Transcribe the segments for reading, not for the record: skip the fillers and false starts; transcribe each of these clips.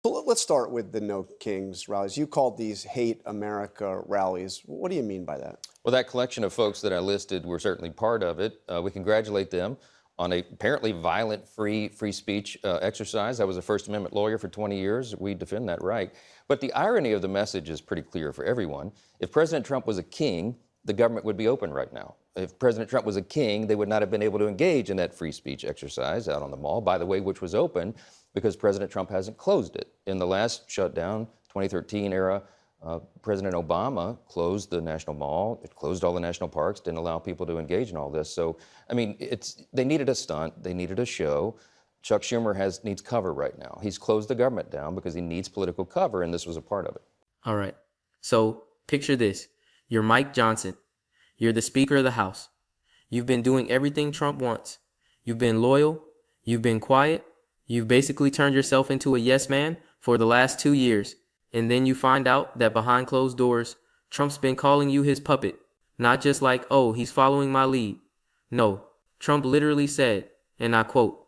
So let's start with the No Kings rallies. You called these Hate America rallies. What do you mean by that? Well, that collection of folks that I listed were certainly part of it. We congratulate them on a apparently violent free speech exercise. I was a First Amendment lawyer for 20 years. We defend that right. But the irony of the message is pretty clear for everyone. If President Trump was a king, the government would be open right now. If President Trump was a king, they would not have been able to engage in that free speech exercise out on the mall, by the way, which was open because President Trump hasn't closed it. In the last shutdown, 2013 era, President Obama closed the National Mall, it closed all the national parks, didn't allow people to engage in all this. So, I mean, they needed a stunt, they needed a show. Chuck Schumer needs cover right now. He's closed the government down because he needs political cover, and this was a part of it. All right. So picture this. You're Mike Johnson. You're the Speaker of the House. You've been doing everything Trump wants. You've been loyal. You've been quiet. You've basically turned yourself into a yes man for the last 2 years. And then you find out that behind closed doors, Trump's been calling you his puppet. Not just like, oh, he's following my lead. No, Trump literally said, and I quote,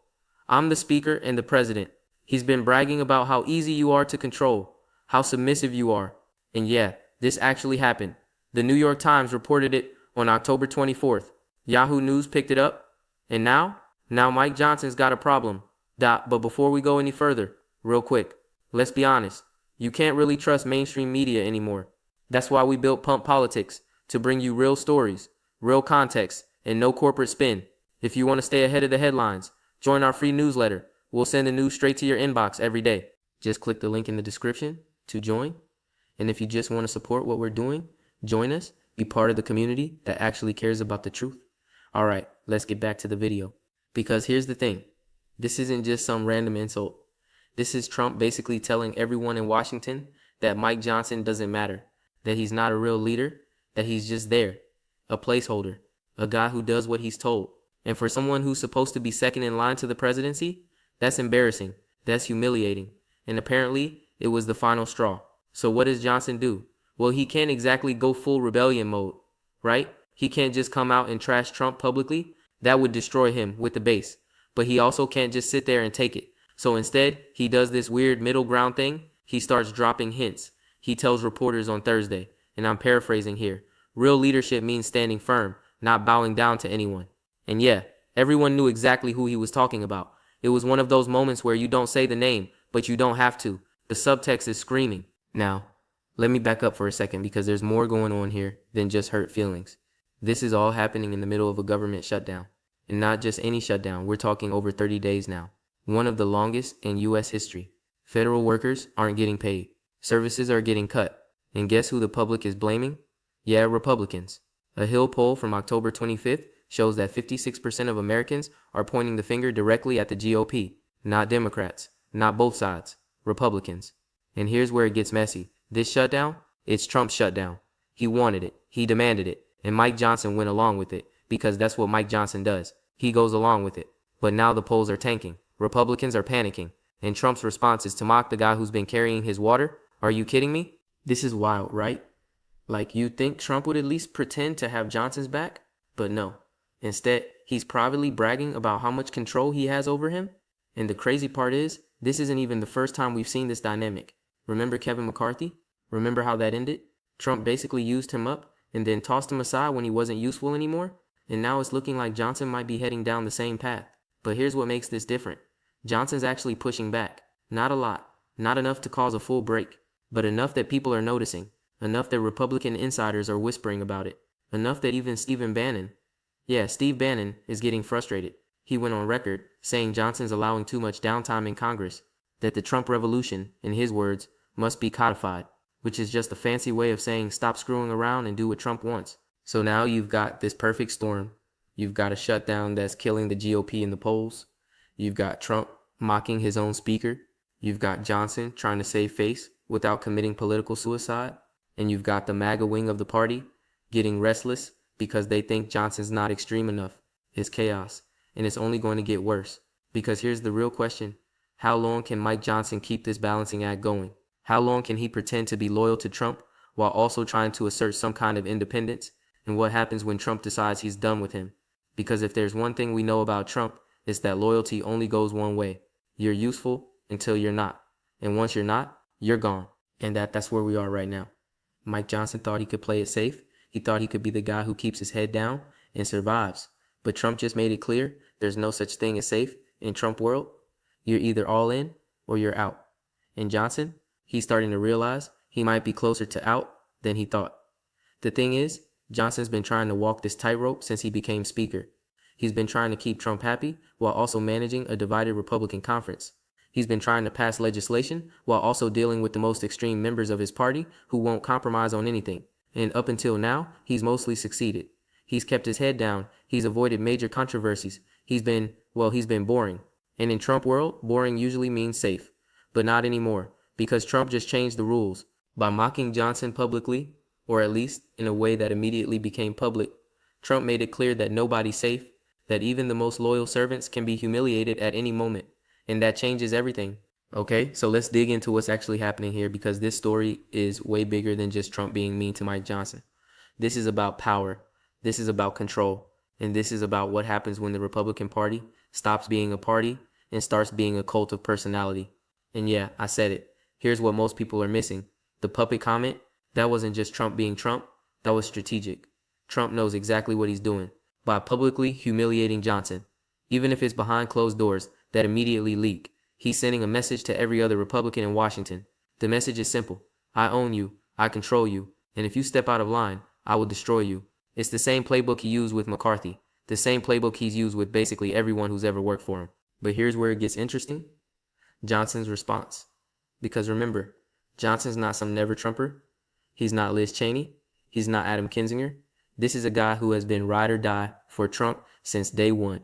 "I'm the Speaker and the President." He's been bragging about how easy you are to control, how submissive you are. And yeah, this actually happened. The New York Times reported it on October 24th. Yahoo News picked it up. And now Mike Johnson's got a problem. But before we go any further, real quick, let's be honest. You can't really trust mainstream media anymore. That's why we built Pump Politics, to bring you real stories, real context, and no corporate spin. If you want to stay ahead of the headlines, join our free newsletter. We'll send the news straight to your inbox every day. Just click the link in the description to join. And if you just want to support what we're doing, join us, be part of the community that actually cares about the truth. All right, let's get back to the video. Because here's the thing. This isn't just some random insult. This is Trump basically telling everyone in Washington that Mike Johnson doesn't matter, that he's not a real leader, that he's just there, a placeholder, a guy who does what he's told. And for someone who's supposed to be second in line to the presidency, that's embarrassing, that's humiliating. And apparently, it was the final straw. So what does Johnson do? Well, he can't exactly go full rebellion mode, right? He can't just come out and trash Trump publicly. That would destroy him with the base. But he also can't just sit there and take it. So instead, he does this weird middle ground thing. He starts dropping hints. He tells reporters on Thursday, and I'm paraphrasing here, real leadership means standing firm, not bowing down to anyone. And yeah, everyone knew exactly who he was talking about. It was one of those moments where you don't say the name, but you don't have to. The subtext is screaming. Now, let me back up for a second because there's more going on here than just hurt feelings. This is all happening in the middle of a government shutdown. And not just any shutdown, we're talking over 30 days now. One of the longest in U.S. history. Federal workers aren't getting paid. Services are getting cut. And guess who the public is blaming? Yeah, Republicans. A Hill poll from October 25th shows that 56% of Americans are pointing the finger directly at the GOP. Not Democrats. Not both sides. Republicans. And here's where it gets messy. This shutdown, it's Trump's shutdown. He wanted it. He demanded it. And Mike Johnson went along with it because that's what Mike Johnson does. He goes along with it. But now the polls are tanking. Republicans are panicking, and Trump's response is to mock the guy who's been carrying his water. Are you kidding me? This is wild, right? Like, you'd think Trump would at least pretend to have Johnson's back, but no. Instead, he's privately bragging about how much control he has over him. And the crazy part is, this isn't even the first time we've seen this dynamic. Remember Kevin McCarthy? Remember how that ended? Trump basically used him up and then tossed him aside when he wasn't useful anymore. And now it's looking like Johnson might be heading down the same path. But here's what makes this different. Johnson's actually pushing back. Not a lot. Not enough to cause a full break. But enough that people are noticing. Enough that Republican insiders are whispering about it. Enough that even Steve Bannon is getting frustrated. He went on record saying Johnson's allowing too much downtime in Congress. That the Trump revolution, in his words, must be codified. Which is just a fancy way of saying stop screwing around and do what Trump wants. So now you've got this perfect storm. You've got a shutdown that's killing the GOP in the polls. You've got Trump mocking his own speaker. You've got Johnson trying to save face without committing political suicide. And you've got the MAGA wing of the party getting restless because they think Johnson's not extreme enough. It's chaos. And it's only going to get worse. Because here's the real question. How long can Mike Johnson keep this balancing act going? How long can he pretend to be loyal to Trump while also trying to assert some kind of independence? And what happens when Trump decides he's done with him? Because if there's one thing we know about Trump, it's that loyalty only goes one way. You're useful until you're not. And once you're not, you're gone. And that's where we are right now. Mike Johnson thought he could play it safe. He thought he could be the guy who keeps his head down and survives. But Trump just made it clear there's no such thing as safe in Trump world. You're either all in or you're out. And Johnson, he's starting to realize he might be closer to out than he thought. The thing is, Johnson's been trying to walk this tightrope since he became speaker. He's been trying to keep Trump happy while also managing a divided Republican conference. He's been trying to pass legislation while also dealing with the most extreme members of his party who won't compromise on anything. And up until now, he's mostly succeeded. He's kept his head down. He's avoided major controversies. He's been boring. And in Trump world, boring usually means safe. But not anymore, because Trump just changed the rules. By mocking Johnson publicly, or at least in a way that immediately became public, Trump made it clear that nobody's safe, that even the most loyal servants can be humiliated at any moment. And that changes everything. Okay, so let's dig into what's actually happening here, because this story is way bigger than just Trump being mean to Mike Johnson. This is about power. This is about control. And this is about what happens when the Republican Party stops being a party and starts being a cult of personality. And yeah, I said it. Here's what most people are missing. The puppet comment, that wasn't just Trump being Trump. That was strategic. Trump knows exactly what he's doing by publicly humiliating Johnson. Even if it's behind closed doors that immediately leak, he's sending a message to every other Republican in Washington. The message is simple. I own you. I control you. And if you step out of line, I will destroy you. It's the same playbook he used with McCarthy. The same playbook he's used with basically everyone who's ever worked for him. But here's where it gets interesting. Johnson's response. Because remember, Johnson's not some never-Trumper. He's not Liz Cheney. He's not Adam Kinzinger. This is a guy who has been ride or die for Trump since day one.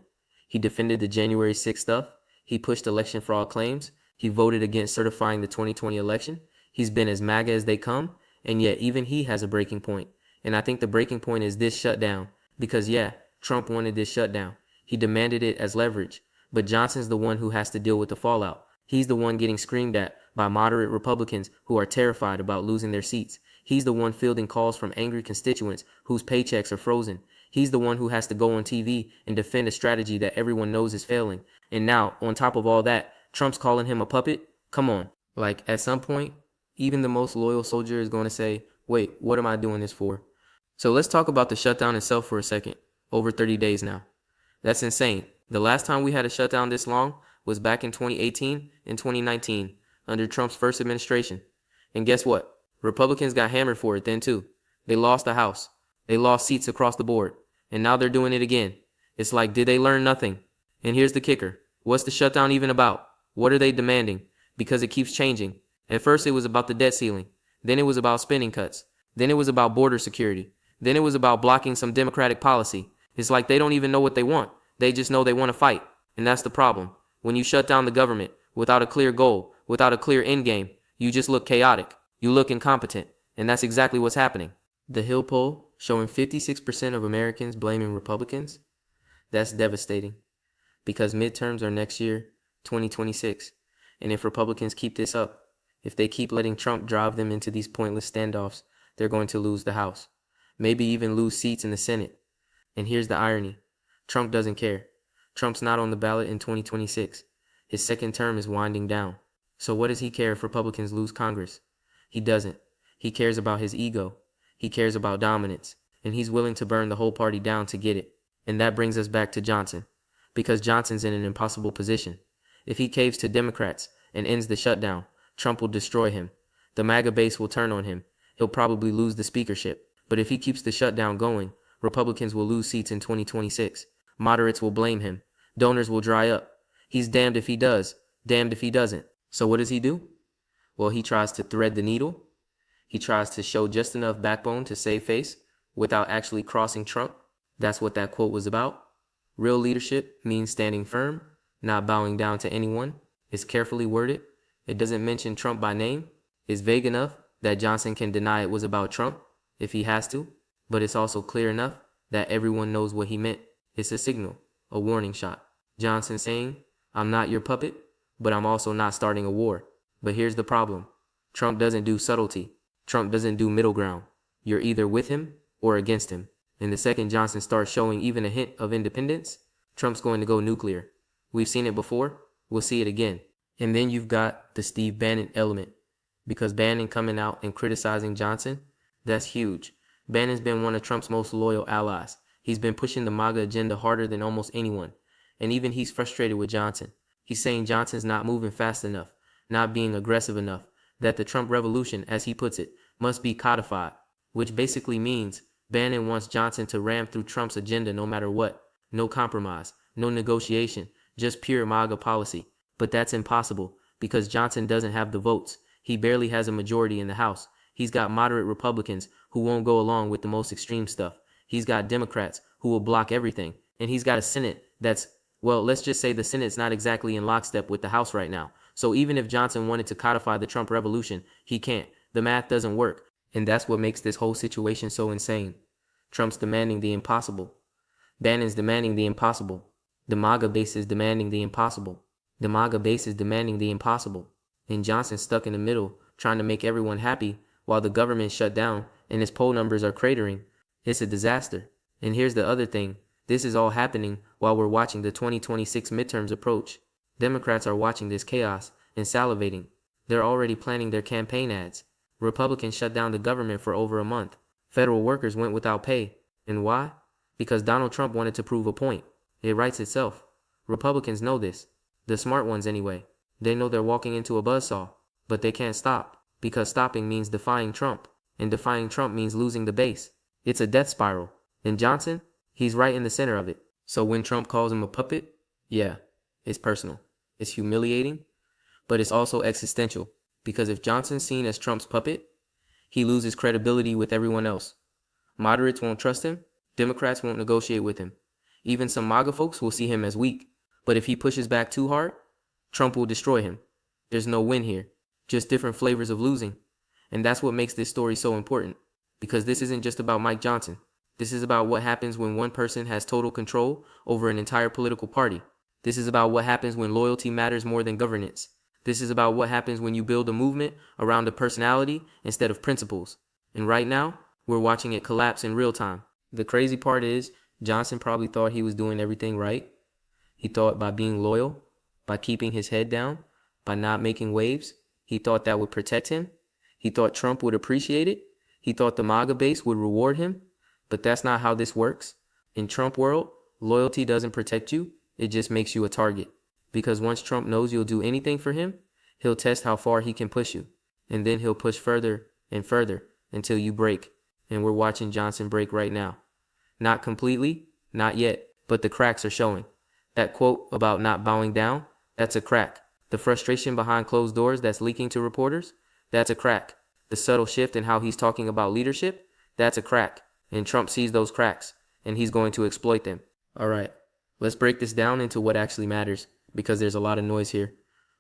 He defended the January 6th stuff. He pushed election fraud claims. He voted against certifying the 2020 election. He's been as MAGA as they come, and yet even he has a breaking point. And I think the breaking point is this shutdown. Because yeah, Trump wanted this shutdown. He demanded it as leverage. But Johnson's the one who has to deal with the fallout. He's the one getting screamed at by moderate Republicans who are terrified about losing their seats. He's the one fielding calls from angry constituents whose paychecks are frozen. He's the one who has to go on TV and defend a strategy that everyone knows is failing. And now, on top of all that, Trump's calling him a puppet? Come on. Like, at some point, even the most loyal soldier is going to say, wait, what am I doing this for? So let's talk about the shutdown itself for a second. Over 30 days now. That's insane. The last time we had a shutdown this long was back in 2018 and 2019 under Trump's first administration. And guess what? Republicans got hammered for it then too. They lost the House. They lost seats across the board. And now they're doing it again. It's like, did they learn nothing? And here's the kicker. What's the shutdown even about? What are they demanding? Because it keeps changing. At first it was about the debt ceiling. Then it was about spending cuts. Then it was about border security. Then it was about blocking some Democratic policy. It's like they don't even know what they want. They just know they want to fight. And that's the problem. When you shut down the government without a clear goal, without a clear end game, you just look chaotic. You look incompetent. And that's exactly what's happening. The Hill poll showing 56% of Americans blaming Republicans. That's devastating. Because midterms are next year, 2026. And if Republicans keep this up, if they keep letting Trump drive them into these pointless standoffs, they're going to lose the House. Maybe even lose seats in the Senate. And here's the irony. Trump doesn't care. Trump's not on the ballot in 2026. His second term is winding down. So what does he care if Republicans lose Congress? He doesn't. He cares about his ego. He cares about dominance. And he's willing to burn the whole party down to get it. And that brings us back to Johnson. Because Johnson's in an impossible position. If he caves to Democrats and ends the shutdown, Trump will destroy him. The MAGA base will turn on him. He'll probably lose the speakership. But if he keeps the shutdown going, Republicans will lose seats in 2026. Moderates will blame him. Donors will dry up. He's damned if he does, damned if he doesn't. So what does he do? Well, he tries to thread the needle. He tries to show just enough backbone to save face without actually crossing Trump. That's what that quote was about. Real leadership means standing firm, not bowing down to anyone. It's carefully worded. It doesn't mention Trump by name. It's vague enough that Johnson can deny it was about Trump if he has to, but it's also clear enough that everyone knows what he meant. It's a signal, a warning shot. Johnson saying, I'm not your puppet, but I'm also not starting a war. But here's the problem. Trump doesn't do subtlety. Trump doesn't do middle ground. You're either with him or against him. And the second Johnson starts showing even a hint of independence, Trump's going to go nuclear. We've seen it before. We'll see it again. And then you've got the Steve Bannon element, because Bannon coming out and criticizing Johnson, that's huge. Bannon's been one of Trump's most loyal allies. He's been pushing the MAGA agenda harder than almost anyone. And even he's frustrated with Johnson. He's saying Johnson's not moving fast enough, not being aggressive enough, that the Trump revolution, as he puts it, must be codified, which basically means Bannon wants Johnson to ram through Trump's agenda no matter what. No compromise, no negotiation, just pure MAGA policy. But that's impossible because Johnson doesn't have the votes. He barely has a majority in the House. He's got moderate Republicans who won't go along with the most extreme stuff. He's got Democrats who will block everything. And he's got a Senate that's, well, let's just say the Senate's not exactly in lockstep with the House right now. So even if Johnson wanted to codify the Trump revolution, he can't. The math doesn't work. And that's what makes this whole situation so insane. Trump's demanding the impossible. Bannon's demanding the impossible. The MAGA base is demanding the impossible. The MAGA base is demanding the impossible. And Johnson's stuck in the middle, trying to make everyone happy while the government shut down and his poll numbers are cratering. It's a disaster. And here's the other thing. This is all happening while we're watching the 2026 midterms approach. Democrats are watching this chaos and salivating. They're already planning their campaign ads. Republicans shut down the government for over a month. Federal workers went without pay. And why? Because Donald Trump wanted to prove a point. It writes itself. Republicans know this. The smart ones anyway. They know they're walking into a buzzsaw. But they can't stop. Because stopping means defying Trump. And defying Trump means losing the base. It's a death spiral. And Johnson? He's right in the center of it. So when Trump calls him a puppet, yeah, it's personal. It's humiliating. But it's also existential. Because if Johnson's seen as Trump's puppet, he loses credibility with everyone else. Moderates won't trust him. Democrats won't negotiate with him. Even some MAGA folks will see him as weak. But if he pushes back too hard, Trump will destroy him. There's no win here, just different flavors of losing. And that's what makes this story so important. Because this isn't just about Mike Johnson. This is about what happens when one person has total control over an entire political party. This is about what happens when loyalty matters more than governance. This is about what happens when you build a movement around a personality instead of principles. And right now, we're watching it collapse in real time. The crazy part is, Johnson probably thought he was doing everything right. He thought by being loyal, by keeping his head down, by not making waves, he thought that would protect him. He thought Trump would appreciate it. He thought the MAGA base would reward him. But that's not how this works. In Trump world, loyalty doesn't protect you. It just makes you a target. Because once Trump knows you'll do anything for him, he'll test how far he can push you. And then he'll push further and further until you break. And we're watching Johnson break right now. Not completely, not yet, but the cracks are showing. That quote about not bowing down, that's a crack. The frustration behind closed doors that's leaking to reporters, that's a crack. The subtle shift in how he's talking about leadership, that's a crack. And Trump sees those cracks, and he's going to exploit them. All right, let's break this down into what actually matters, because there's a lot of noise here.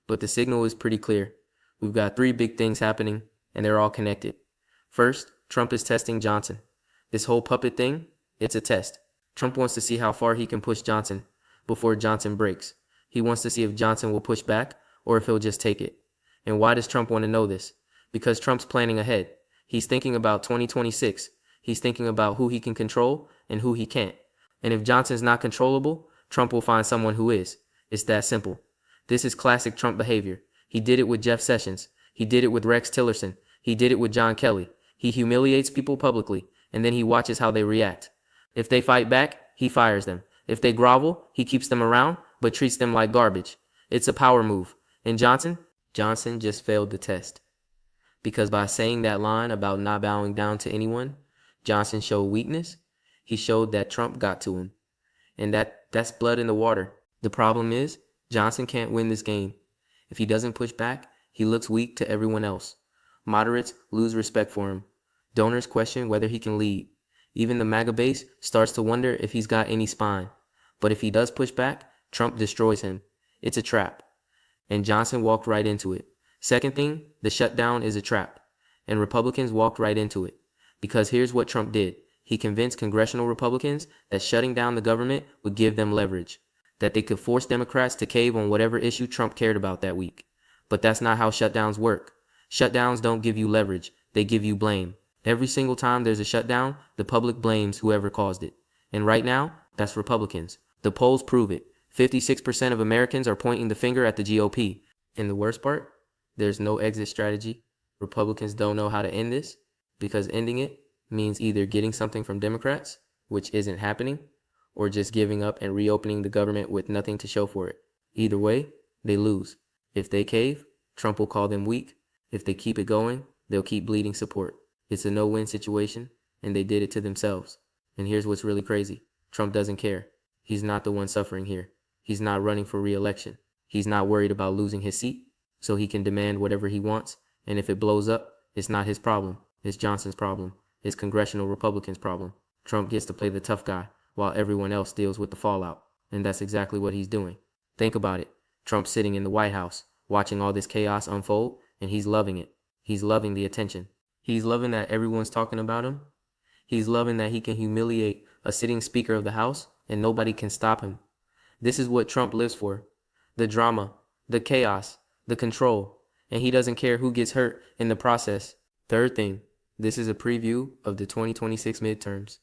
But the signal is pretty clear. We've got three big things happening, and they're all connected. First, Trump is testing Johnson. This whole puppet thing, it's a test. Trump wants to see how far he can push Johnson before Johnson breaks. He wants to see if Johnson will push back or if he'll just take it. And why does Trump want to know this? Because Trump's planning ahead. He's thinking about 2026. He's thinking about who he can control and who he can't. And if Johnson's not controllable, Trump will find someone who is. It's that simple. This is classic Trump behavior. He did it with Jeff Sessions. He did it with Rex Tillerson. He did it with John Kelly. He humiliates people publicly, and then he watches how they react. If they fight back, he fires them. If they grovel, he keeps them around, but treats them like garbage. It's a power move. And Johnson just failed the test. Because by saying that line about not bowing down to anyone, Johnson showed weakness. He showed that Trump got to him. And that's blood in the water. The problem is, Johnson can't win this game. If he doesn't push back, he looks weak to everyone else. Moderates lose respect for him. Donors question whether he can lead. Even the MAGA base starts to wonder if he's got any spine. But if he does push back, Trump destroys him. It's a trap. And Johnson walked right into it. Second thing, the shutdown is a trap. And Republicans walked right into it. Because here's what Trump did. He convinced congressional Republicans that shutting down the government would give them leverage. That they could force Democrats to cave on whatever issue Trump cared about that week. But that's not how shutdowns work. Shutdowns don't give you leverage. They give you blame. Every single time there's a shutdown, the public blames whoever caused it. And right now, that's Republicans. The polls prove it. 56% of Americans are pointing the finger at the GOP. And the worst part, there's no exit strategy. Republicans don't know how to end this because ending it means either getting something from Democrats, which isn't happening, or just giving up and reopening the government with nothing to show for it. Either way, they lose. If they cave, Trump will call them weak. If they keep it going, they'll keep bleeding support. It's a no-win situation, and they did it to themselves. And here's what's really crazy. Trump doesn't care. He's not the one suffering here. He's not running for re-election. He's not worried about losing his seat, so he can demand whatever he wants. And if it blows up, it's not his problem. It's Johnson's problem. It's congressional Republicans' problem. Trump gets to play the tough guy while everyone else deals with the fallout. And that's exactly what he's doing. Think about it. Trump's sitting in the White House, watching all this chaos unfold, and he's loving it. He's loving the attention. He's loving that everyone's talking about him. He's loving that he can humiliate a sitting Speaker of the House, and nobody can stop him. This is what Trump lives for. The drama, the chaos, the control, and he doesn't care who gets hurt in the process. Third thing, this is a preview of the 2026 midterms.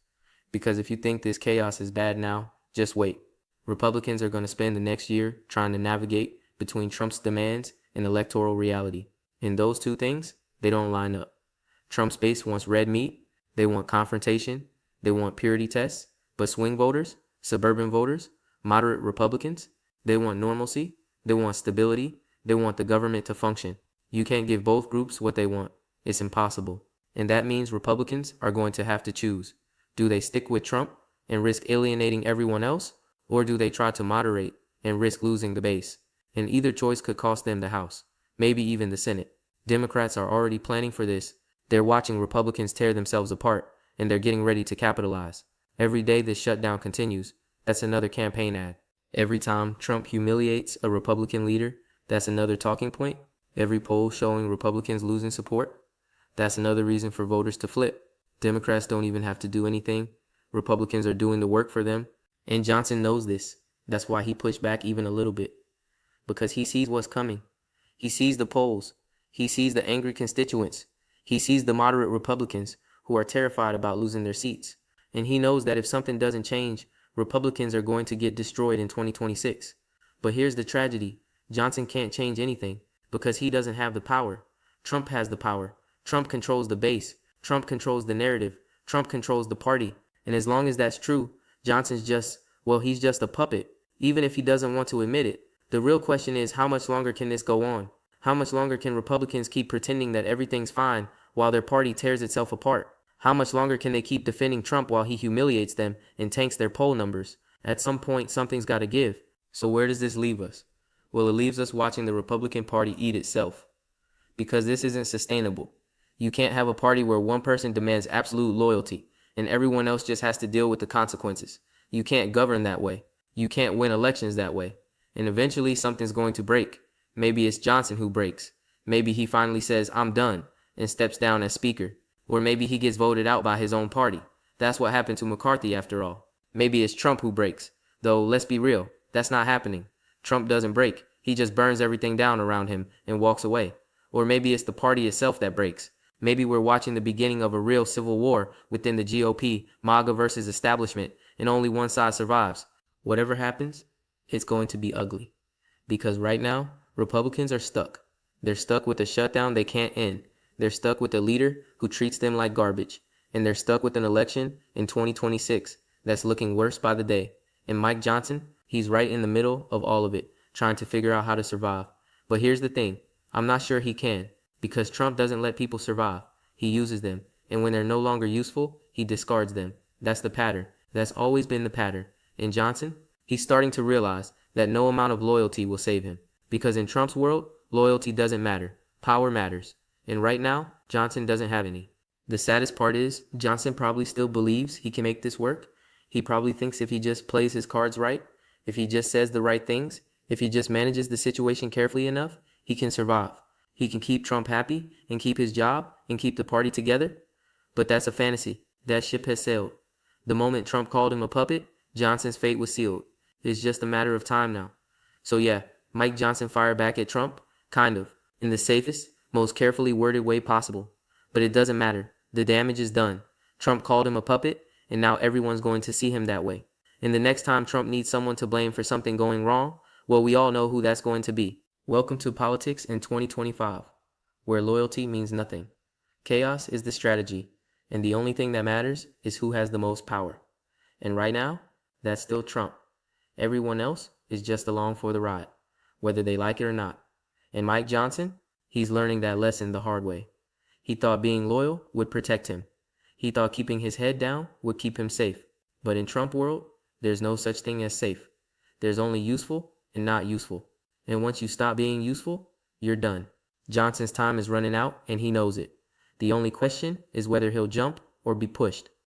Because if you think this chaos is bad now, just wait. Republicans are going to spend the next year trying to navigate between Trump's demands and electoral reality. And those two things, they don't line up. Trump's base wants red meat, they want confrontation, they want purity tests, but swing voters, suburban voters, moderate Republicans, they want normalcy, they want stability, they want the government to function. You can't give both groups what they want. It's impossible. And that means Republicans are going to have to choose. Do they stick with Trump and risk alienating everyone else? Or do they try to moderate and risk losing the base? And either choice could cost them the House, maybe even the Senate. Democrats are already planning for this. They're watching Republicans tear themselves apart, and they're getting ready to capitalize. Every day this shutdown continues, that's another campaign ad. Every time Trump humiliates a Republican leader, that's another talking point. Every poll showing Republicans losing support, that's another reason for voters to flip. Democrats don't even have to do anything. Republicans are doing the work for them. And Johnson knows this. That's why he pushed back even a little bit. Because he sees what's coming. He sees the polls. He sees the angry constituents. He sees the moderate Republicans who are terrified about losing their seats. And he knows that if something doesn't change, Republicans are going to get destroyed in 2026. But here's the tragedy. Johnson can't change anything because he doesn't have the power. Trump has the power. Trump controls the base. Trump controls the narrative. Trump controls the party. And as long as that's true, Johnson's he's just a puppet, even if he doesn't want to admit it. The real question is, how much longer can this go on? How much longer can Republicans keep pretending that everything's fine while their party tears itself apart? How much longer can they keep defending Trump while he humiliates them and tanks their poll numbers? At some point, something's got to give. So where does this leave us? Well, it leaves us watching the Republican Party eat itself. Because this isn't sustainable. You can't have a party where one person demands absolute loyalty and everyone else just has to deal with the consequences. You can't govern that way. You can't win elections that way. And eventually something's going to break. Maybe it's Johnson who breaks. Maybe he finally says, "I'm done," and steps down as Speaker. Or maybe he gets voted out by his own party. That's what happened to McCarthy after all. Maybe it's Trump who breaks. Though, let's be real, that's not happening. Trump doesn't break. He just burns everything down around him and walks away. Or maybe it's the party itself that breaks. Maybe we're watching the beginning of a real civil war within the GOP, MAGA versus establishment, and only one side survives. Whatever happens, it's going to be ugly. Because right now, Republicans are stuck. They're stuck with a shutdown they can't end. They're stuck with a leader who treats them like garbage. And they're stuck with an election in 2026 that's looking worse by the day. And Mike Johnson, he's right in the middle of all of it, trying to figure out how to survive. But here's the thing. I'm not sure he can. Because Trump doesn't let people survive. He uses them. And when they're no longer useful, he discards them. That's the pattern. That's always been the pattern. And Johnson, he's starting to realize that no amount of loyalty will save him. Because in Trump's world, loyalty doesn't matter. Power matters. And right now, Johnson doesn't have any. The saddest part is, Johnson probably still believes he can make this work. He probably thinks if he just plays his cards right, if he just says the right things, if he just manages the situation carefully enough, he can survive. He can keep Trump happy and keep his job and keep the party together. But that's a fantasy. That ship has sailed. The moment Trump called him a puppet, Johnson's fate was sealed. It's just a matter of time now. So yeah, Mike Johnson fired back at Trump, kind of, in the safest, most carefully worded way possible. But it doesn't matter. The damage is done. Trump called him a puppet, and now everyone's going to see him that way. And the next time Trump needs someone to blame for something going wrong, well, we all know who that's going to be. Welcome to politics in 2025, where loyalty means nothing. Chaos is the strategy, and the only thing that matters is who has the most power. And right now, that's still Trump. Everyone else is just along for the ride, whether they like it or not. And Mike Johnson, he's learning that lesson the hard way. He thought being loyal would protect him. He thought keeping his head down would keep him safe. But in Trump world, there's no such thing as safe. There's only useful and not useful. And once you stop being useful, you're done. Johnson's time is running out and he knows it. The only question is whether he'll jump or be pushed.